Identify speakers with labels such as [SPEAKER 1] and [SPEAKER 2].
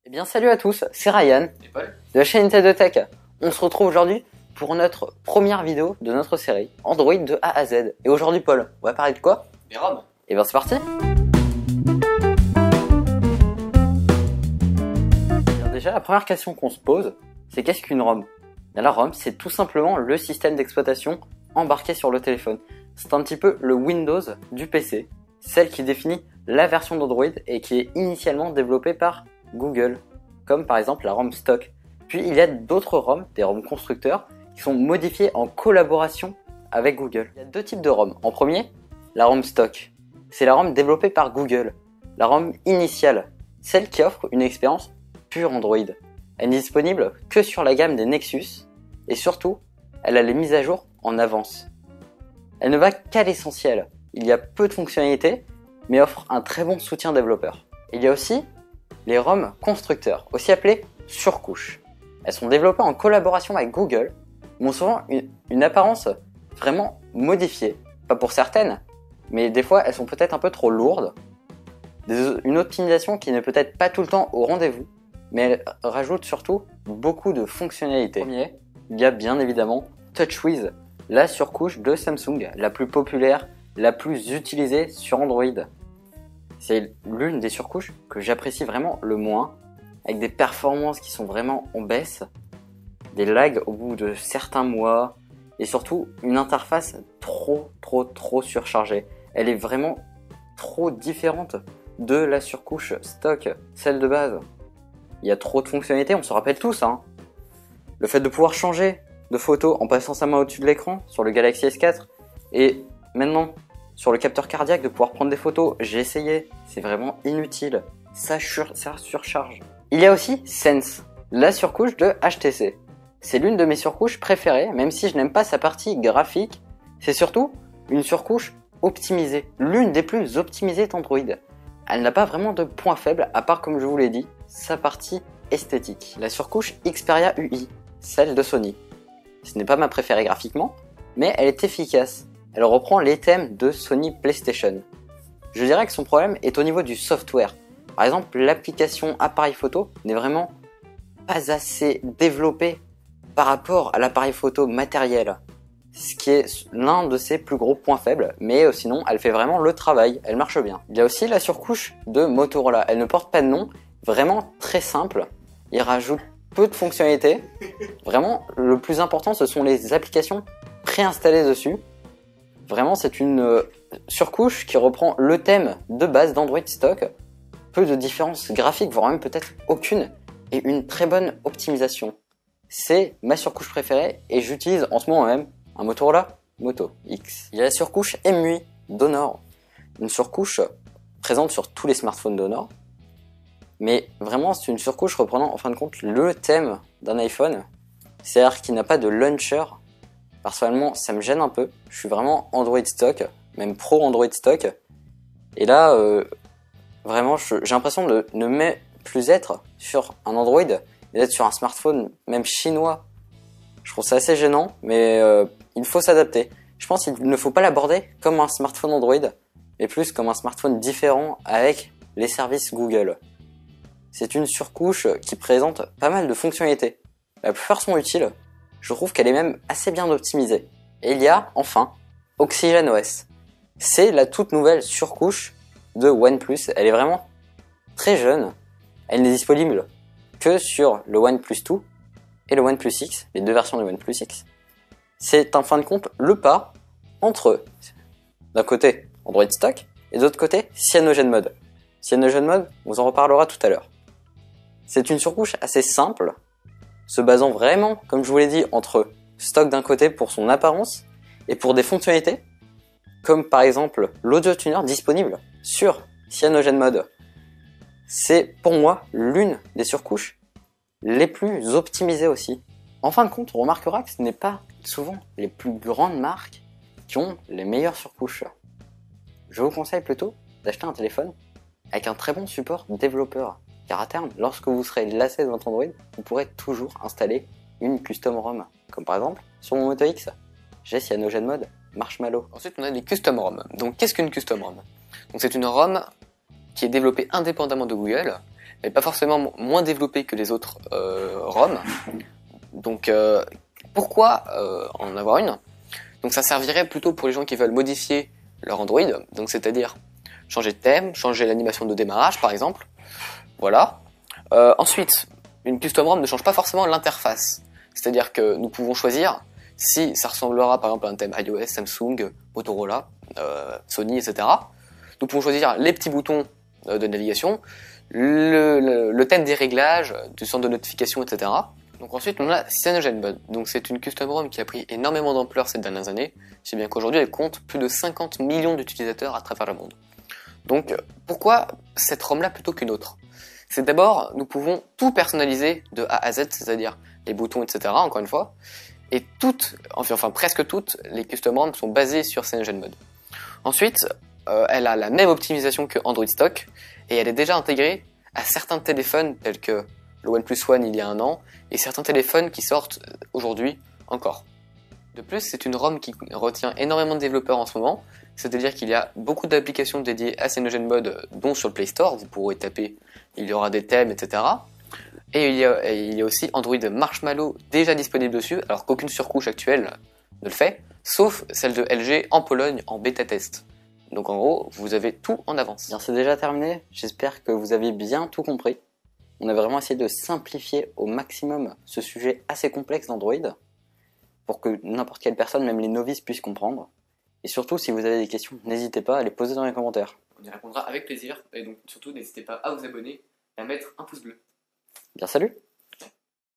[SPEAKER 1] Eh bien salut à tous, c'est Ryan
[SPEAKER 2] Et Paul
[SPEAKER 1] de la chaîne Nintendo Tech. On se retrouve aujourd'hui pour notre première vidéo de notre série Android de A à Z. Et aujourd'hui Paul, on va parler de quoi?
[SPEAKER 2] Des ROM.
[SPEAKER 1] Et bien c'est parti. Alors déjà la première question qu'on se pose, c'est qu'est-ce qu'une ROM? La ROM c'est tout simplement le système d'exploitation embarqué sur le téléphone. C'est un petit peu le Windows du PC, celle qui définit la version d'Android et qui est initialement développée par Google, comme par exemple la ROM stock. Puis il y a d'autres ROM, des ROM constructeurs, qui sont modifiés en collaboration avec Google. Il y a deux types de ROM. En premier, la ROM stock. C'est la ROM développée par Google. La ROM initiale, celle qui offre une expérience pure Android. Elle n'est disponible que sur la gamme des Nexus, et surtout, elle a les mises à jour en avance. Elle ne va qu'à l'essentiel. Il y a peu de fonctionnalités, mais offre un très bon soutien développeur. Il y a aussi les ROM constructeurs, aussi appelées surcouches. Elles sont développées en collaboration avec Google, mais ont souvent une apparence vraiment modifiée. Pas pour certaines, mais des fois elles sont peut-être un peu trop lourdes. Une optimisation qui n'est peut-être pas tout le temps au rendez-vous, mais elle rajoute surtout beaucoup de fonctionnalités. Premier, il y a bien évidemment TouchWiz, la surcouche de Samsung, la plus populaire, la plus utilisée sur Android. C'est l'une des surcouches que j'apprécie vraiment le moins, avec des performances qui sont vraiment en baisse, des lags au bout de certains mois, et surtout une interface trop surchargée. Elle est vraiment trop différente de la surcouche stock, celle de base. Il y a trop de fonctionnalités, on se rappelle tous, hein. Le fait de pouvoir changer de photo en passant sa main au-dessus de l'écran sur le Galaxy S4, et maintenant sur le capteur cardiaque de pouvoir prendre des photos, j'ai essayé, c'est vraiment inutile, ça surcharge. Il y a aussi Sense, la surcouche de HTC. C'est l'une de mes surcouches préférées, même si je n'aime pas sa partie graphique, c'est surtout une surcouche optimisée, l'une des plus optimisées d'Android. Elle n'a pas vraiment de point faible, à part comme je vous l'ai dit, sa partie esthétique. La surcouche Xperia UI, celle de Sony. Ce n'est pas ma préférée graphiquement, mais elle est efficace. Elle reprend les thèmes de Sony PlayStation. Je dirais que son problème est au niveau du software. Par exemple, l'application appareil photo n'est vraiment pas assez développée par rapport à l'appareil photo matériel. Ce qui est l'un de ses plus gros points faibles, mais sinon elle fait vraiment le travail, elle marche bien. Il y a aussi la surcouche de Motorola, elle ne porte pas de nom, vraiment très simple. Il rajoute peu de fonctionnalités. Vraiment, le plus important ce sont les applications préinstallées dessus. Vraiment, c'est une surcouche qui reprend le thème de base d'Android stock. Peu de différences graphiques, voire même peut-être aucune, et une très bonne optimisation. C'est ma surcouche préférée et j'utilise en ce moment même un Motorola Moto X. Il y a la surcouche MUI d'Honor, une surcouche présente sur tous les smartphones d'Honor, mais vraiment c'est une surcouche reprenant en fin de compte le thème d'un iPhone, c'est-à-dire qu'il n'a pas de launcher. Personnellement, ça me gêne un peu. Je suis vraiment Android stock, même pro Android stock. Et là, vraiment, j'ai l'impression de ne plus être sur un Android, mais d'être sur un smartphone, même chinois. Je trouve ça assez gênant, mais il faut s'adapter. Je pense qu'il ne faut pas l'aborder comme un smartphone Android, mais plus comme un smartphone différent avec les services Google. C'est une surcouche qui présente pas mal de fonctionnalités. La plupart sont utiles. Je trouve qu'elle est même assez bien optimisée. Et il y a, enfin, OxygenOS. C'est la toute nouvelle surcouche de OnePlus. Elle est vraiment très jeune. Elle n'est disponible que sur le OnePlus 2 et le OnePlus X, les deux versions du OnePlus X. C'est en fin de compte le pas entre, d'un côté, Android stock, et de l'autre côté, CyanogenMod. CyanogenMod, on vous en reparlera tout à l'heure. C'est une surcouche assez simple, se basant vraiment, comme je vous l'ai dit, entre stock d'un côté pour son apparence et pour des fonctionnalités, comme par exemple l'audio tuner disponible sur CyanogenMod. C'est pour moi l'une des surcouches les plus optimisées aussi. En fin de compte, on remarquera que ce n'est pas souvent les plus grandes marques qui ont les meilleures surcouches. Je vous conseille plutôt d'acheter un téléphone avec un très bon support développeur. Car à terme, lorsque vous serez lassé de votre Android, vous pourrez toujours installer une custom ROM. Comme par exemple, sur mon Moto X, j'ai CyanogenMod Marshmallow.
[SPEAKER 2] Ensuite, on a les custom ROM. Donc, qu'est-ce qu'une custom ROM? Donc, c'est une ROM qui est développée indépendamment de Google, Elle n'est pas forcément moins développée que les autres ROM. Donc pourquoi en avoir une? Donc ça servirait plutôt pour les gens qui veulent modifier leur Android, donc c'est-à-dire changer de thème, changer l'animation de démarrage par exemple. Voilà. Ensuite, une custom ROM ne change pas forcément l'interface. C'est-à-dire que nous pouvons choisir si ça ressemblera par exemple à un thème iOS, Samsung, Motorola, Sony, etc. Nous pouvons choisir les petits boutons de navigation, le thème des réglages, du centre de notification, etc. Donc ensuite on a CyanogenMod. Donc c'est une custom ROM qui a pris énormément d'ampleur ces dernières années, si bien qu'aujourd'hui elle compte plus de 50 millions d'utilisateurs à travers le monde. Donc pourquoi cette ROM là plutôt qu'une autre? C'est d'abord, nous pouvons tout personnaliser de A à Z, c'est-à-dire les boutons, etc. encore une fois, et enfin presque toutes les custom ROM sont basées sur CyanogenMod. Ensuite, elle a la même optimisation que Android Stock, et elle est déjà intégrée à certains téléphones tels que le OnePlus One il y a un an, et certains téléphones qui sortent aujourd'hui encore. De plus, c'est une ROM qui retient énormément de développeurs en ce moment, c'est-à-dire qu'il y a beaucoup d'applications dédiées à CyanogenMod, dont sur le Play Store, vous pourrez taper, il y aura des thèmes, etc. Et il y a aussi Android Marshmallow déjà disponible dessus, alors qu'aucune surcouche actuelle ne le fait, sauf celle de LG en Pologne en bêta test. Donc en gros, vous avez tout en avance.
[SPEAKER 1] Bien, c'est déjà terminé. J'espère que vous avez bien tout compris. On a vraiment essayé de simplifier au maximum ce sujet assez complexe d'Android pour que n'importe quelle personne, même les novices, puissent comprendre. Et surtout, si vous avez des questions, n'hésitez pas à les poser dans les commentaires.
[SPEAKER 2] On y répondra avec plaisir, et donc surtout n'hésitez pas à vous abonner et à mettre un pouce bleu.
[SPEAKER 1] Bien, salut!